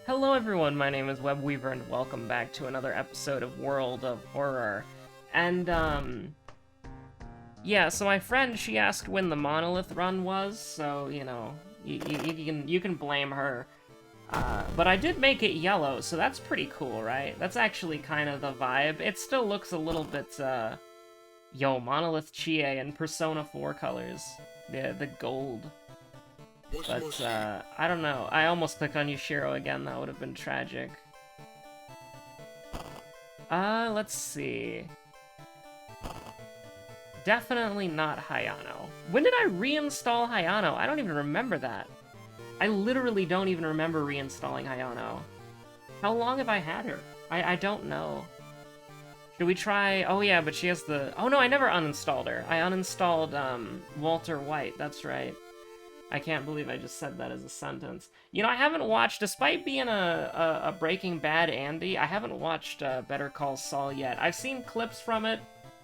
Hello everyone, my name is Webweaver and welcome back to another episode of World of Horror. And, yeah, so my friend, she asked when the monolith run was, so, you know, you can blame her. But I did make it yellow, so that's pretty cool, right? That's actually kind of the vibe. It still looks a little bit, yo, Monolith Chie and Persona 4 colors. The gold. But, I don't know. I almost clicked on Yushiro again. That would have been tragic. Let's see. Definitely not Hayano. When did I reinstall Hayano? I don't even remember that. I literally don't even remember reinstalling Hayano. How long have I had her? I don't know. Should we try... Oh yeah, but she has the... Oh no, I never uninstalled her. I uninstalled, Walter White. That's right. I can't believe I just said that as a sentence. You know, I haven't watched, despite being a Breaking Bad Andy, I haven't watched Better Call Saul yet. I've seen clips from it,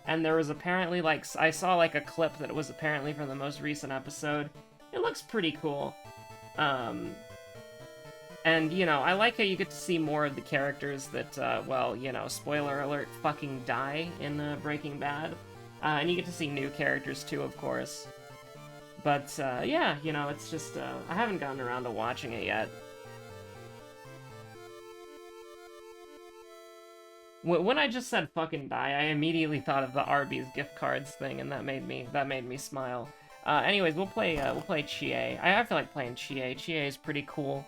and there was apparently, like, I saw, like, a clip that was apparently from the most recent episode. It looks pretty cool. And, you know, I like how you get to see more of the characters that, well, you know, spoiler alert, fucking die in Breaking Bad. And you get to see new characters, too, of course. But, yeah, you know, it's just, I haven't gotten around to watching it yet. When I just said fucking die, I immediately thought of the Arby's gift cards thing, and that made me smile. Anyways, we'll play Chie. I feel like playing Chie. Chie is pretty cool.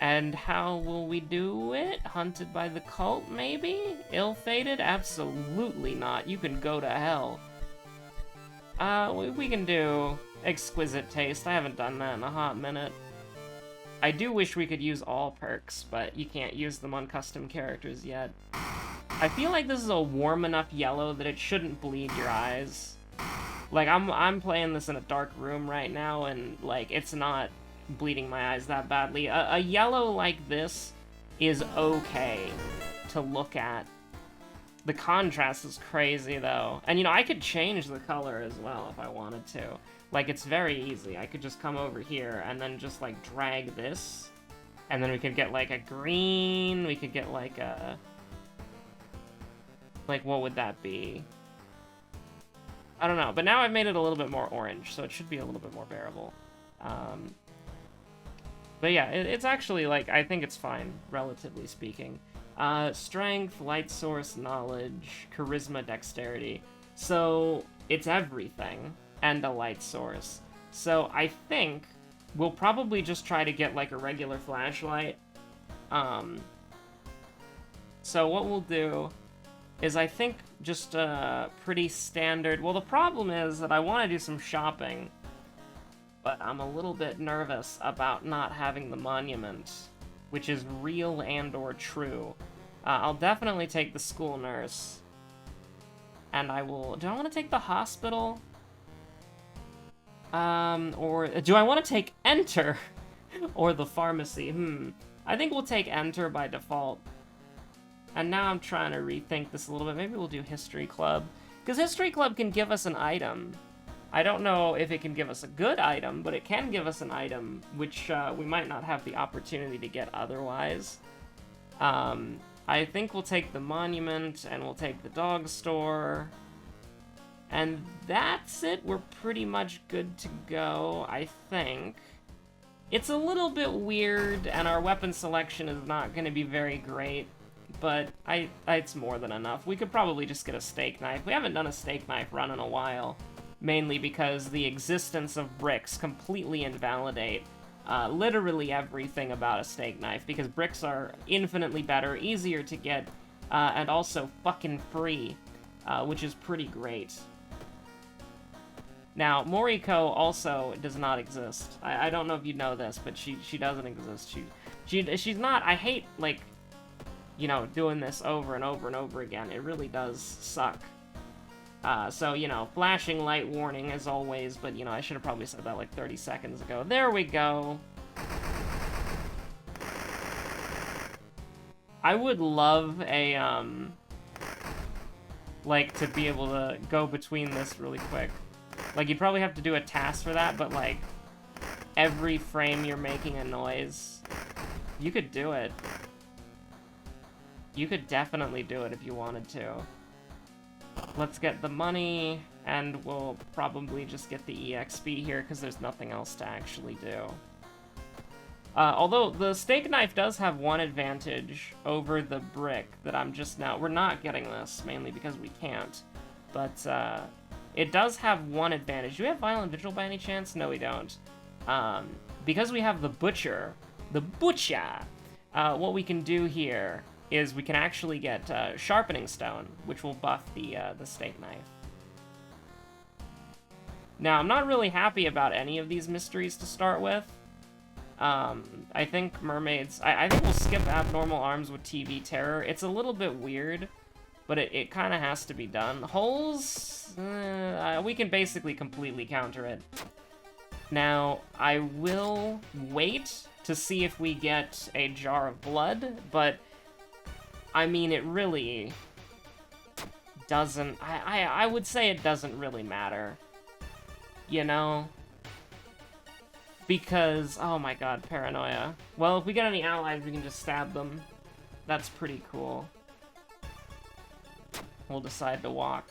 And how will we do it? Hunted by the cult, maybe? Ill-fated? Absolutely not. You can go to hell. We can do Exquisite Taste. I haven't done that in a hot minute. I do wish we could use all perks, but you can't use them on custom characters yet. I feel like this is a warm enough yellow that it shouldn't bleed your eyes. Like, I'm playing this in a dark room right now, and, like, it's not bleeding my eyes that badly. A yellow like this is okay to look at. The contrast is crazy, though. And, you know, I could change the color as well if I wanted to. Like, it's very easy. I could just come over here and then just, like, drag this. And then we could get, like, a green. We could get, like, a... Like, what would that be? I don't know. But now I've made it a little bit more orange, so it should be a little bit more bearable. But yeah, it's actually, like, I think it's fine, relatively speaking. Strength, light source, knowledge, charisma, dexterity. So, it's everything, and a light source. So, I think we'll probably just try to get, like, a regular flashlight. So what we'll do is, I think, just a pretty standard... Well, the problem is that I want to do some shopping, but I'm a little bit nervous about not having the monument, which is real and/or true. I'll definitely take the school nurse. And I will... Do I want to take the hospital? Or do I want to take Enter? Or the pharmacy? I think we'll take Enter by default. And now I'm trying to rethink this a little bit. Maybe we'll do History Club. Because History Club can give us an item. I don't know if it can give us a good item, but it can give us an item which we might not have the opportunity to get otherwise. I think we'll take the monument, and we'll take the dog store. And that's it. We're pretty much good to go, I think. It's a little bit weird, and our weapon selection is not going to be very great. But it's more than enough. We could probably just get a steak knife. We haven't done a steak knife run in a while. Mainly because the existence of bricks completely invalidate literally everything about a steak knife, because bricks are infinitely better, easier to get, and also fucking free, which is pretty great. Now, Moriko also does not exist. I don't know if you know this, but she doesn't exist. She's not... I hate, like, you know, doing this over and over and over again. It really does suck. So, you know, flashing light warning as always, but, you know, I should have probably said that like 30 seconds ago. There we go. I would love a, like, to be able to go between this really quick. Like, you'd probably have to do a task for that, but, like, every frame you're making a noise. You could do it. You could definitely do it if you wanted to. Let's get the money, and we'll probably just get the EXP here, because there's nothing else to actually do. Although, the steak knife does have one advantage over the brick that I'm just now... We're not getting this, mainly because we can't. But, it does have one advantage. Do we have Violent Vigil by any chance? No, we don't. Because we have the Butcher, what we can do here is we can actually get Sharpening Stone, which will buff the steak knife. Now, I'm not really happy about any of these mysteries to start with. I think mermaids... I think we'll skip Abnormal Arms with TV Terror. It's a little bit weird, but it kind of has to be done. Holes... we can basically completely counter it. Now, I will wait to see if we get a Jar of Blood, but... I mean, it really doesn't... I would say it doesn't really matter. You know? Because... Oh my god, paranoia. Well, if we get any allies, we can just stab them. That's pretty cool. We'll decide to walk.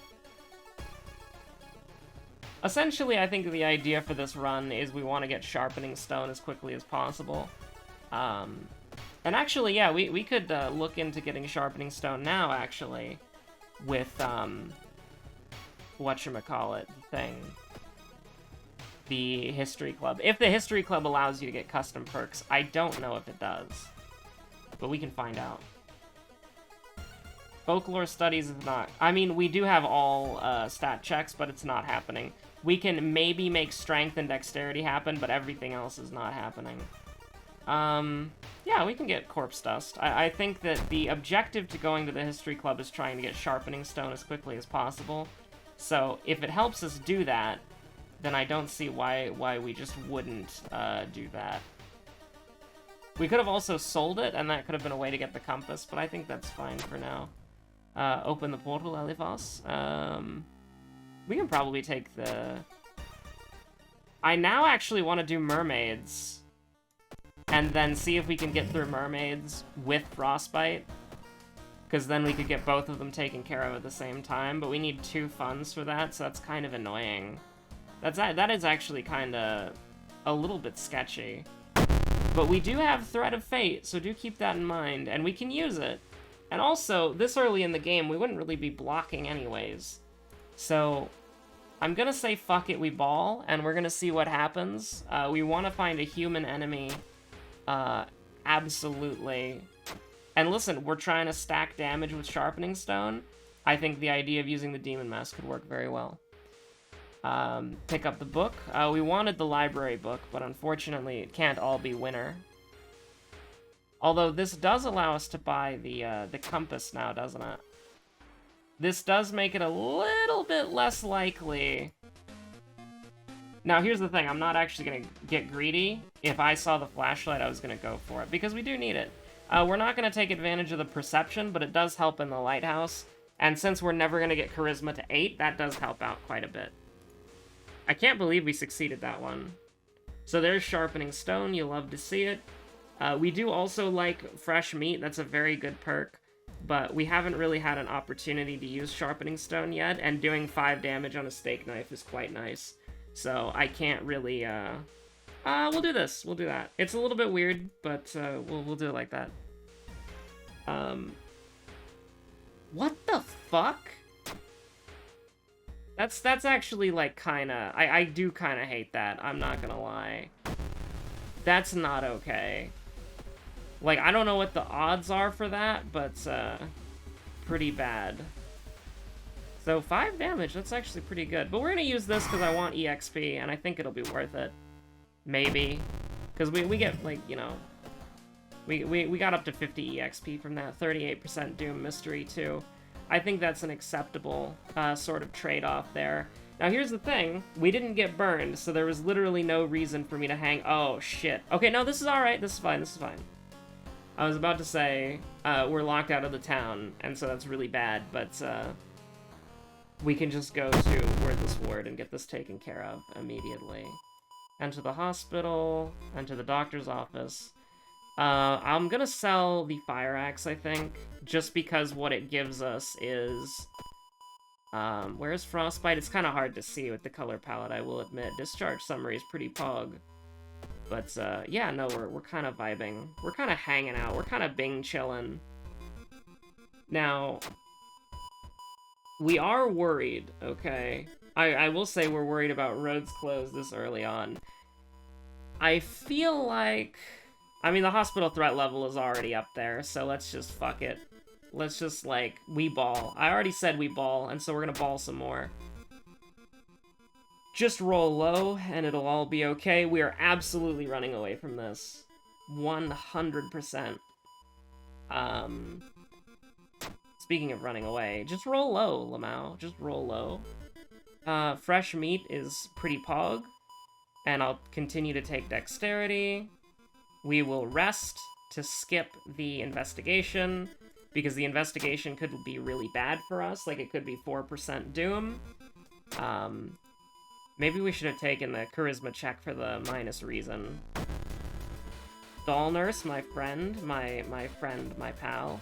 Essentially, I think the idea for this run is we want to get Sharpening Stone as quickly as possible. And actually, yeah, we could look into getting Sharpening Stone now, actually, with, whatchamacallit, thing. The History Club. If the History Club allows you to get custom perks, I don't know if it does. But we can find out. Folklore Studies is not... I mean, we do have all stat checks, but it's not happening. We can maybe make Strength and Dexterity happen, but everything else is not happening. Yeah, we can get Corpse Dust. I think that the objective to going to the History Club is trying to get Sharpening Stone as quickly as possible. So, if it helps us do that, then I don't see why we just wouldn't do that. We could have also sold it, and that could have been a way to get the compass, but I think that's fine for now. Open the portal, Elifos. We can probably take the... I now actually want to do mermaids. And then see if we can get through mermaids with Frostbite. Because then we could get both of them taken care of at the same time. But we need 2 funds for that, so that's kind of annoying. That is actually kind of a little bit sketchy. But we do have Thread of Fate, so do keep that in mind. And we can use it. And also, this early in the game, we wouldn't really be blocking anyways. So, I'm gonna say fuck it, we ball, and we're gonna see what happens. We want to find a human enemy. Absolutely. And listen, we're trying to stack damage with Sharpening Stone. I think the idea of using the Demon Mask could work very well. Pick up the book. We wanted the library book, but unfortunately it can't all be winner. Although this does allow us to buy the compass now, doesn't it? This does make it a little bit less likely. Now, here's the thing. I'm not actually going to get greedy. If I saw the flashlight, I was going to go for it, because we do need it. We're not going to take advantage of the perception, but it does help in the lighthouse. And since we're never going to get charisma to 8, that does help out quite a bit. I can't believe we succeeded that one. So there's Sharpening Stone. You love to see it. We do also like fresh meat. That's a very good perk. But we haven't really had an opportunity to use Sharpening Stone yet, and doing 5 damage on a steak knife is quite nice. So I can't really, we'll do this. We'll do that. It's a little bit weird, but we'll do it like that. What the fuck? That's actually, like, kinda... I do kinda hate that, I'm not gonna lie. That's not okay. Like, I don't know what the odds are for that, but, pretty bad. So, 5 damage, that's actually pretty good. But we're gonna use this because I want EXP, and I think it'll be worth it. Maybe. Because we get, like, you know... We got up to 50 EXP from that. 38% Doom Mystery, too. I think that's an acceptable sort of trade-off there. Now, here's the thing. We didn't get burned, so there was literally no reason for me to hang... Oh, shit. Okay, no, this is alright. This is fine. This is fine. I was about to say, we're locked out of the town, and so that's really bad, but, we can just go to Wordless Ward and get this taken care of immediately. Enter the hospital, enter the doctor's office. I'm gonna sell the Fire Axe, I think, just because what it gives us is... where's Frostbite? It's kind of hard to see with the color palette, I will admit. Discharge Summary is pretty pog. But, yeah, no, we're kind of vibing. We're kind of hanging out. We're kind of Bing chillin'. Now, we are worried, okay? I will say we're worried about roads closed this early on. I feel like... I mean, the hospital threat level is already up there, so let's just fuck it. Let's just, like, we ball. I already said we ball, and so we're gonna ball some more. Just roll low, and it'll all be okay. We are absolutely running away from this. 100%. Speaking of running away, just roll low, Lamau. Just roll low. Fresh meat is pretty pog, and I'll continue to take dexterity. We will rest to skip the investigation, because the investigation could be really bad for us. Like, it could be 4% doom. Maybe we should have taken the charisma check for the minus reason. Doll Nurse, my friend, my friend, my pal.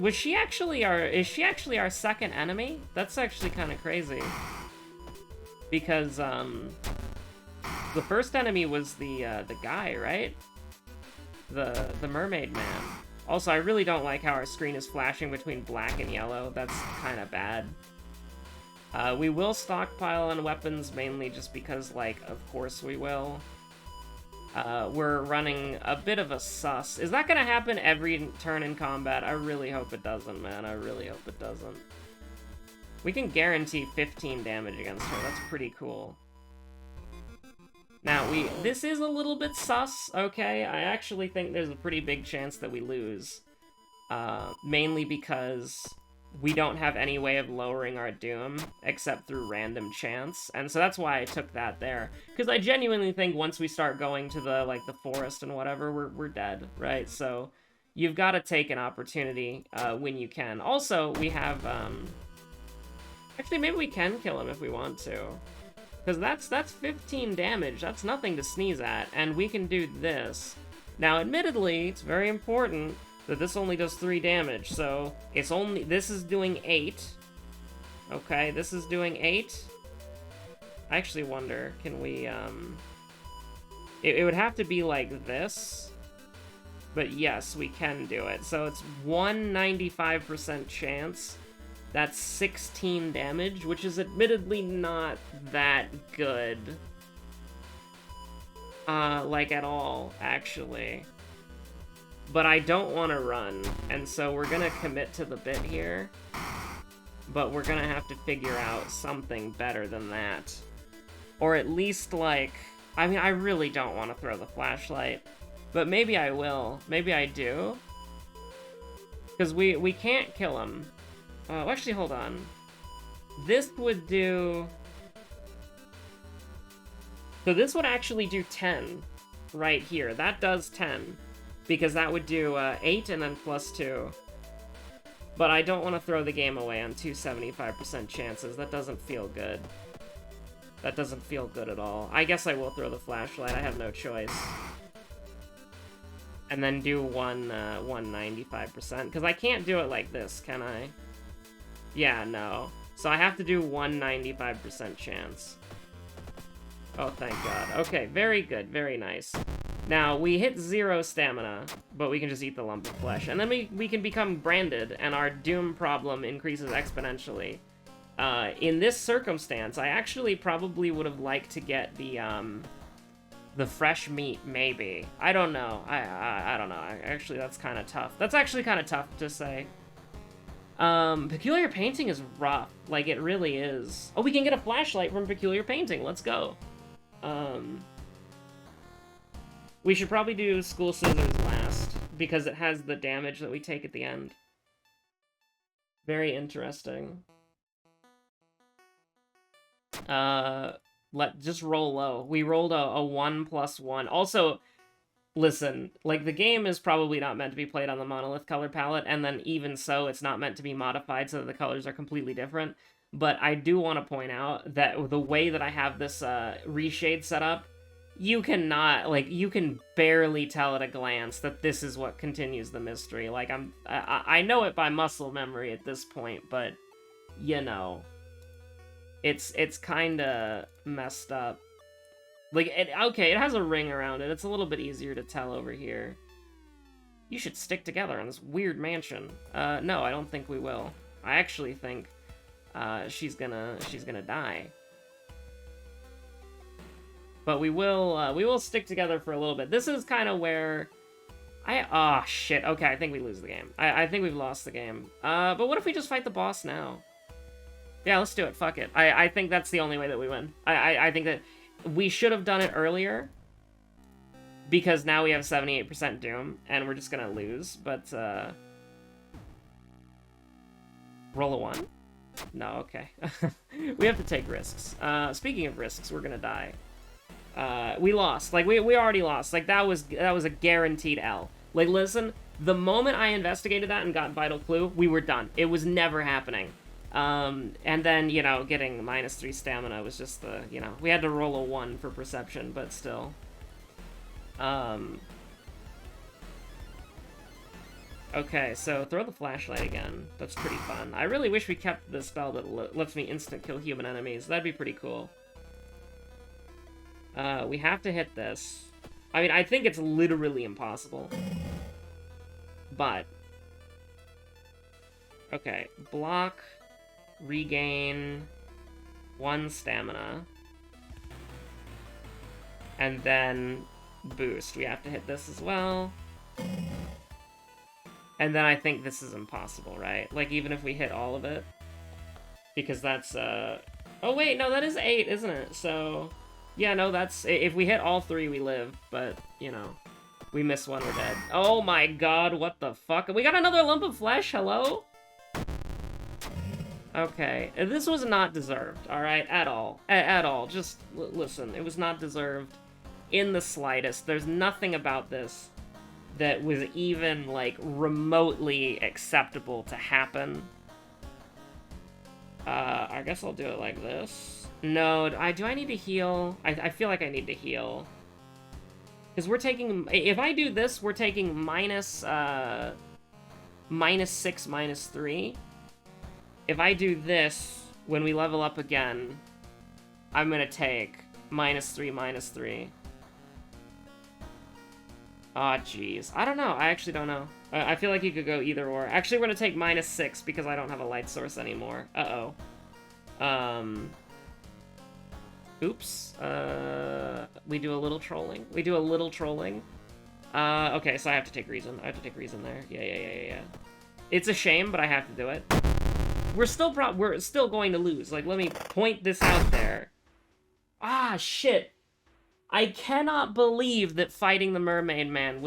Is she actually our second enemy? That's actually kind of crazy. Because, the first enemy was the guy, right? The mermaid man. Also, I really don't like how our screen is flashing between black and yellow. That's kind of bad. We will stockpile on weapons, mainly just because, like, of course we will. We're running a bit of a sus. Is that gonna happen every turn in combat? I really hope it doesn't, man. I really hope it doesn't. We can guarantee 15 damage against her. That's pretty cool. Now, this is a little bit sus, okay? I actually think there's a pretty big chance that we lose. Mainly because we don't have any way of lowering our doom except through random chance. And so that's why I took that there. Because I genuinely think once we start going to the, like, the forest and whatever, we're dead, right? So you've got to take an opportunity when you can. Also, we have, actually, maybe we can kill him if we want to. Because that's 15 damage. That's nothing to sneeze at. And we can do this. Now, admittedly, it's very important that this only does 3 damage. So, this is doing 8. Okay, this is doing 8. I actually wonder, can we, it would have to be like this. But yes, we can do it. So it's 195% chance. That's 16 damage, which is admittedly not that good. Like at all, actually. But I don't want to run, and so we're gonna commit to the bit here. But we're gonna have to figure out something better than that. Or at least, like... I mean, I really don't want to throw the flashlight. But maybe I will. Maybe I do. Because we can't kill him. Actually, hold on. This would do... So this would actually do 10 right here. That does 10. Because that would do 8 and then plus 2. But I don't want to throw the game away on 275% chances. That doesn't feel good. That doesn't feel good at all. I guess I will throw the flashlight. I have no choice. And then do 195%. Because I can't do it like this, can I? Yeah, no. So I have to do 195% chance. Oh, thank God. Okay, very good. Very nice. Now, we hit 0 stamina, but we can just eat the lump of flesh. And then we can become branded, and our doom problem increases exponentially. In this circumstance, I actually probably would have liked to get the fresh meat, maybe. I don't know. I don't know. Actually, that's kind of tough. That's actually kind of tough to say. Peculiar Painting is rough. Like, it really is. Oh, we can get a flashlight from Peculiar Painting. Let's go. We should probably do School Scissors last, because it has the damage that we take at the end. Very interesting. Just roll low. We rolled a 1+1. Also, listen, like, the game is probably not meant to be played on the monolith color palette, and then even so, it's not meant to be modified so that the colors are completely different. But I do want to point out that the way that I have this reshade set up, you cannot, like, you can barely tell at a glance that this is what continues the mystery. Like, I know it by muscle memory at this point, but, you know, it's kind of messed up. Like, okay, it has a ring around it. It's a little bit easier to tell over here. You should stick together on this weird mansion. No, I don't think we will. I actually think, she's gonna die. But we will stick together for a little bit. This is kind of where oh, shit. Okay, I think we lose the game. I think we've lost the game. But what if we just fight the boss now? Yeah, let's do it. Fuck it. I think that's the only way that we win. I think that we should have done it earlier, because now we have 78% Doom, and we're just gonna lose, but, roll a 1? No, okay. We have to take risks. Speaking of risks, we're gonna die. We lost. Like, we already lost. Like, that was a guaranteed L. Like, listen, the moment I investigated that and got Vital Clue, we were done. It was never happening. And then, you know, getting -3 stamina was just the, you know, we had to roll a 1 for perception, but still. Okay, so throw the flashlight again. That's pretty fun. I really wish we kept the spell that lets me instant kill human enemies. That'd be pretty cool. We have to hit this. I mean, I think it's literally impossible. But. Okay, block, regain 1 stamina. And then boost. We have to hit this as well. And then I think this is impossible, right? Like, even if we hit all of it. Because that's, oh, wait, no, that is 8, isn't it? So, yeah, no, that's... If we hit all 3, we live. But, you know, we miss one, we're dead. Oh my god, what the fuck? We got another lump of flesh, hello? Okay, this was not deserved, alright? At all. At all. Just, listen, it was not deserved in the slightest. There's nothing about this that was even, like, remotely acceptable to happen. I guess I'll do it like this. No, do I need to heal? I feel like I need to heal. Because we're taking... If I do this, we're taking -6, -3. If I do this, when we level up again, I'm gonna take -3, -3. Aw, jeez. I don't know. I actually don't know. I feel like you could go either or. Actually, we're gonna take -6 because I don't have a light source anymore. Uh-oh. Oops. We do a little trolling. We do a little trolling. Okay, so I have to take reason. I have to take reason there. Yeah. It's a shame, but I have to do it. We're still going to lose. Like, let me point this out there. Ah, shit. I cannot believe that fighting the Mermaid Man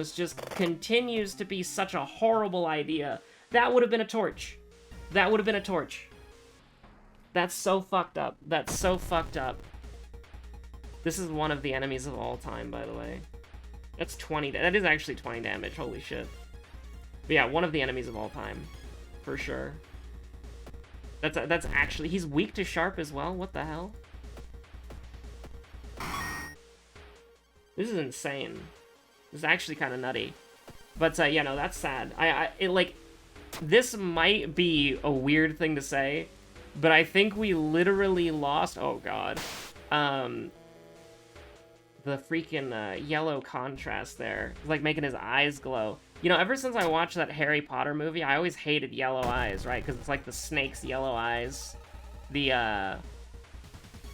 continues to be such a horrible idea. That would have been a torch. That would have been a torch. That's so fucked up. That's so fucked up. This is one of the enemies of all time, by the way. That's 20. That is actually 20 damage. Holy shit. But yeah, one of the enemies of all time. For sure. That's actually... He's weak to sharp as well? What the hell? This is insane. This is actually kind of nutty. But, yeah, no, that's sad. This might be a weird thing to say, but I think we literally lost... Oh, God. The freaking yellow contrast there. It's like making his eyes glow. You know, ever since I watched that Harry Potter movie, I always hated yellow eyes, right? Because it's like the snake's yellow eyes. The,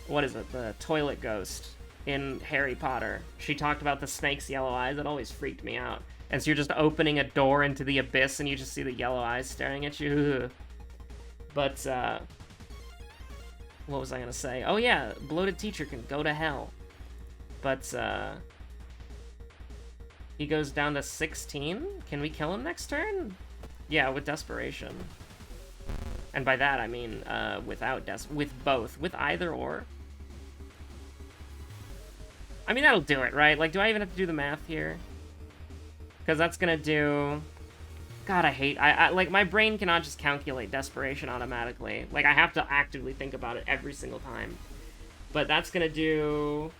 what is it? The toilet ghost in Harry Potter. She talked about the snake's yellow eyes. It always freaked me out. As you're just opening a door into the abyss and you just see the yellow eyes staring at you. But, what was I gonna say? Oh yeah, bloated teacher can go to hell. But, he goes down to 16? Can we kill him next turn? Yeah, with desperation. And by that, I mean, with both. With either or. I mean, that'll do it, right? Like, do I even have to do the math here? Because that's gonna do... God, I hate... like, my brain cannot just calculate desperation automatically. Like, I have to actively think about it every single time. But that's gonna do...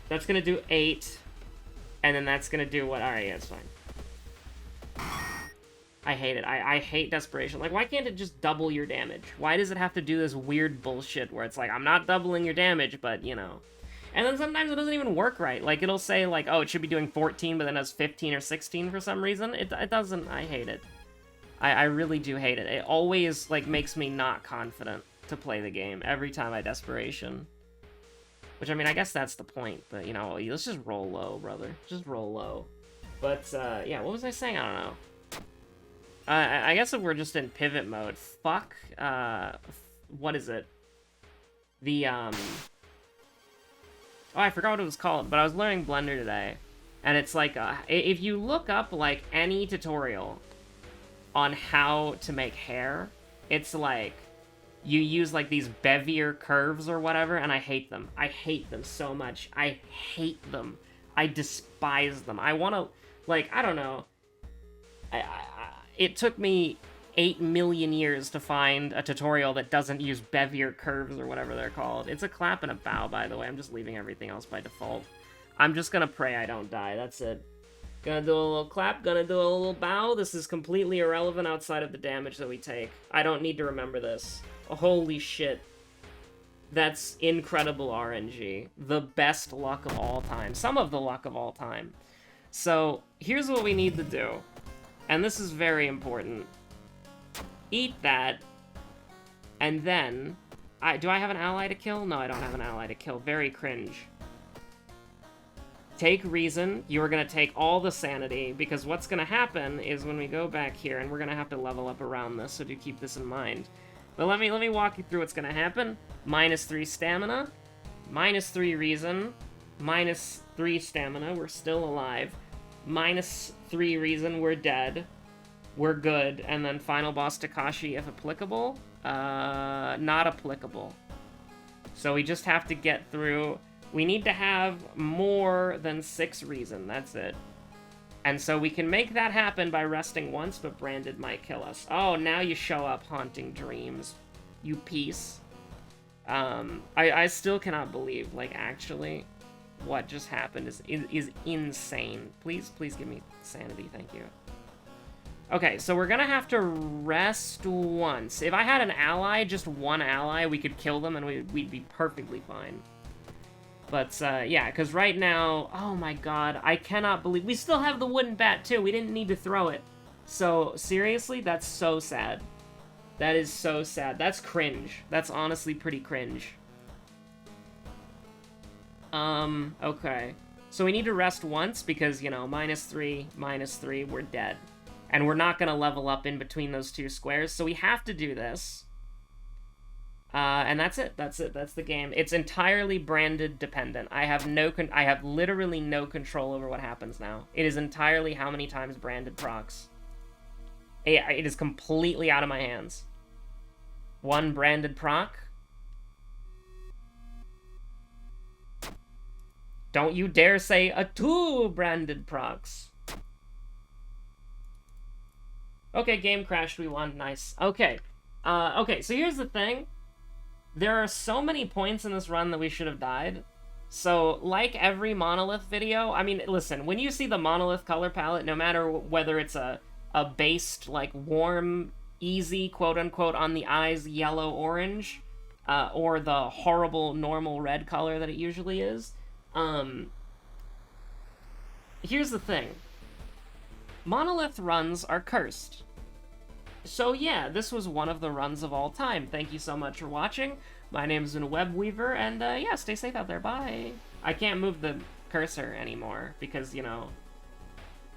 That's gonna do 8. And then that's gonna do what? Alright, yeah, it's fine. I hate it. I hate desperation. Like, why can't it just double your damage? Why does it have to do this weird bullshit where it's like, I'm not doubling your damage, but, you know. And then sometimes it doesn't even work right. Like, it'll say, like, oh, it should be doing 14, but then it has 15 or 16 for some reason. It doesn't. I hate it. I really do hate it. It always, like, makes me not confident to play the game every time I desperation. Which, I mean, I guess that's the point, but, you know, let's just roll low, brother. Just roll low. But, yeah, what was I saying? I don't know. I guess if we're just in pivot mode, fuck, what is it? The, oh, I forgot what it was called, but I was learning Blender today, and it's like, if you look up, like, any tutorial on how to make hair, it's like, you use, like, these Bevier curves or whatever, and I hate them. I hate them so much. I hate them. I despise them. I want to, like, I don't know. It took me 8 million years to find a tutorial that doesn't use Bevier curves or whatever they're called. It's a clap and a bow, by the way. I'm just leaving everything else by default. I'm just gonna pray I don't die. That's it. Gonna do a little clap, gonna do a little bow. This is completely irrelevant outside of the damage that we take. I don't need to remember this. Holy shit. That's incredible RNG. The best luck of all time. Some of the luck of all time. So, here's what we need to do. And this is very important. Eat that. And then... do I have an ally to kill? No, I don't have an ally to kill. Very cringe. Take reason. You are going to take all the sanity, because what's going to happen is when we go back here, and we're going to have to level up around this, so do keep this in mind. But let me walk you through what's going to happen. -3 stamina. -3 reason. -3 stamina. We're still alive. -3 reason we're dead. We're good. And then final boss Takashi, if applicable. Not applicable. So we just have to get through. We need to have more than 6 reason. That's it. And so we can make that happen by resting once, but Branded might kill us. Oh, now you show up, haunting dreams. You piece. I still cannot believe, like, actually, what just happened is insane. Please give me sanity, thank you. Okay, so we're gonna have to rest once. If I had an ally, just one ally, we could kill them and we'd be perfectly fine. But, yeah, because right now, oh my god, I cannot believe, we still have the wooden bat too, we didn't need to throw it. So, seriously, that's so sad. That is so sad. That's cringe. That's honestly pretty cringe. Okay. So we need to rest once because, you know, -3, we're dead. And we're not gonna level up in between those 2 squares, so we have to do this. And that's it. That's it. That's the game. It's entirely Branded dependent. I have literally no control over what happens now. It is entirely how many times Branded procs. It is completely out of my hands. 1 Branded proc. Don't you dare say a 2 Branded procs. Okay, game crashed, we won, nice. Okay, okay, so here's the thing. There are so many points in this run that we should have died. So, like every monolith video, I mean, listen, when you see the monolith color palette, no matter whether it's a based, like, warm, easy, quote-unquote, on the eyes, yellow-orange, or the horrible, normal red color that it usually is, here's the thing. Monolith runs are cursed. So yeah, this was one of the runs of all time. Thank you so much for watching. My name's Webweaver, and yeah, stay safe out there, bye! I can't move the cursor anymore, because, you know,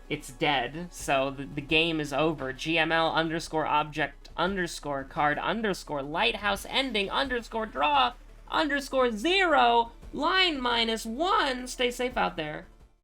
it's dead, so the game is over. GML _ object _ card _ lighthouse ending _ draw _ 0 line -1. Stay safe out there.